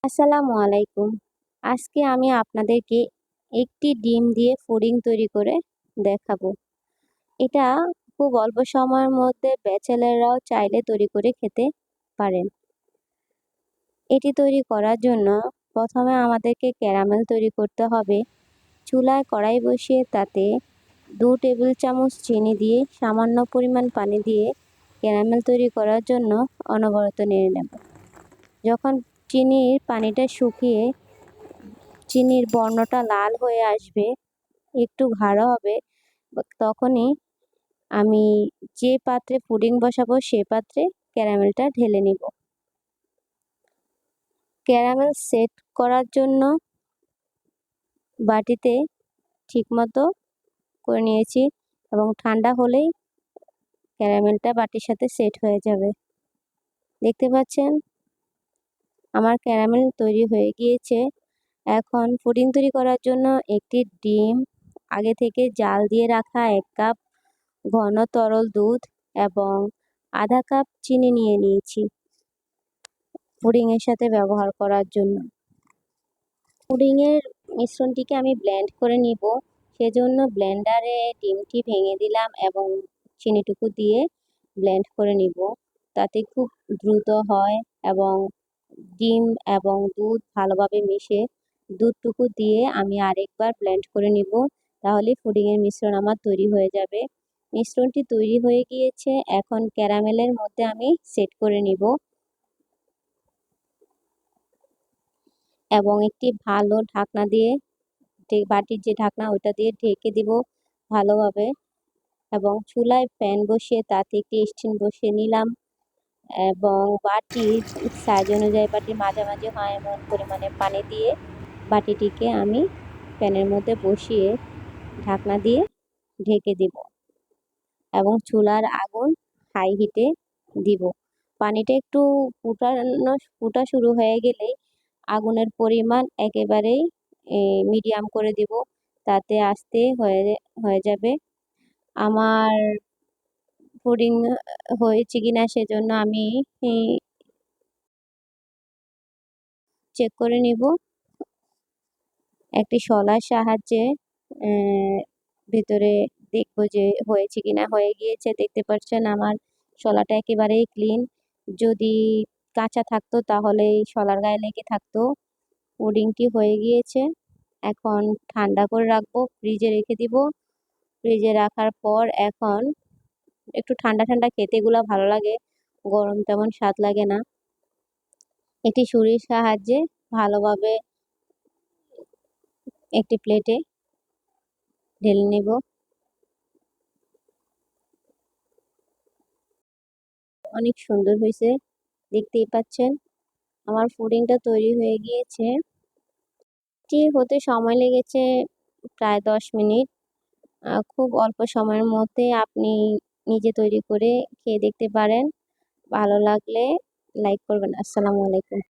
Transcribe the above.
আসসালামু আলাইকুম। আজকে আমি আপনাদেরকে একটি ডিম দিয়ে পুডিং তৈরি করে দেখাবো। এটা খুব অল্প সময়ের মধ্যে ব্যাচেলররাও চাইলে তৈরি করে খেতে পারেন। এটি তৈরি করার জন্য প্রথমে আমাদেরকে ক্যারামেল তৈরি করতে হবে। চুলায় কড়াই বসিয়ে তাতে 2 টেবিল চামচ চিনি দিয়ে সামান্য পরিমাণ পানি দিয়ে ক্যারামেল তৈরি করার জন্য অনবরত নেড়ে নেব। যখন চিনির পানিটা শুকিয়ে চিনির বর্ণটা লাল হয়ে আসবে, একটু গাঢ় হবে, তখনই আমি যে পাত্রে পুডিং বসাবো সে পাত্রে ক্যারামেলটা ঢেলে নিব। ক্যারামেল সেট করার জন্য বাটিতে ঠিকমতো করে নিয়েছি এবং ঠান্ডা হলেই ক্যারামেলটা বাটির সাথে সেট হয়ে যাবে। দেখতে পাচ্ছেন আমার ক্যারামেল তৈরি হয়ে গিয়েছে। এখন পুডিং তৈরি করার জন্য একটি ডিম, আগে থেকে জাল দিয়ে রাখা 1 কাপ ঘন তরল দুধ এবং আধা কাপ চিনি নিয়ে নিয়েছি পুডিংয়ের সাথে ব্যবহার করার জন্য। পুডিংয়ের মিশ্রণটিকে আমি ব্লেন্ড করে নিব, সেজন্য ব্লেন্ডারে ডিমটি ভেঙে দিলাম এবং চিনিটুকু দিয়ে ব্লেন্ড করে নিব। তাতে খুব দ্রুত হয় এবং ডিম এবং দুধ ভালোভাবে মিশে দুধটুকু দিয়ে আমি আরেকবার ব্লেন্ড করে নিব, তাহলে পুডিংয়ের মিশ্রণ আমার তৈরি হয়ে যাবে। মিশ্রণটি তৈরি হয়ে গিয়েছে, এখন ক্যারামেলের মধ্যে আমি সেট করে নিব এবং একটি ভালো ঢাকনা দিয়ে, বাটির যে ঢাকনা ওইটা দিয়ে ঢেকে দিব ভালোভাবে এবং চুলায় প্যান বসিয়ে তাতে একটি স্ট্যান্ড বসিয়ে নিলাম এবং বাটির সাইজ অনুযায়ী বাটির মাঝামাঝি হয় এমন পরিমাণে পানি দিয়ে বাটিটিকে আমি প্যানের মধ্যে বসিয়ে ঢাকনা দিয়ে ঢেকে দিব এবং চুলার আগুন হাই হিটে দিব। পানিটা একটু ফুটা শুরু হয়ে গেলেই আগুনের পরিমাণ একেবারেই মিডিয়াম করে দিব, তাতে আস্তে হয়ে যাবে। আমার পুডিং হয়েছে কিনা সেজন্য আমি চেক করে নিব একটি শলার সাহায্যে। ভেতরে দেখবো যে হয়েছে কিনা। হয়ে গিয়েছে, দেখতে পাচ্ছেন আমার শলাটা একেবারেই ক্লিন। যদি কাঁচা থাকতো তাহলে শলার গায়ে লেগে থাকতো। পুডিংটি হয়ে গিয়েছে, এখন ঠান্ডা করে রাখবো, ফ্রিজে রেখে দিব। ফ্রিজে রাখার পর এখন একটু ঠান্ডা ঠান্ডা খেতে এগুলো ভালো লাগে, গরম তেমন স্বাদ লাগে না। এটি ছুরির সাহায্যে ভালোভাবে একটি প্লেটে ঢেলে নেব। অনেক সুন্দর হয়েছে, দেখতেই পাচ্ছেন আমার পুডিংটা তৈরি হয়ে গিয়েছে। এটি হতে সময় লেগেছে প্রায় 10 মিনিট। খুব অল্প সময়ের মধ্যে আপনি নিজে তৈরি করে খেয়ে দেখতে পারেন। ভালো লাগলে লাইক করবেন। আসসালামু আলাইকুম।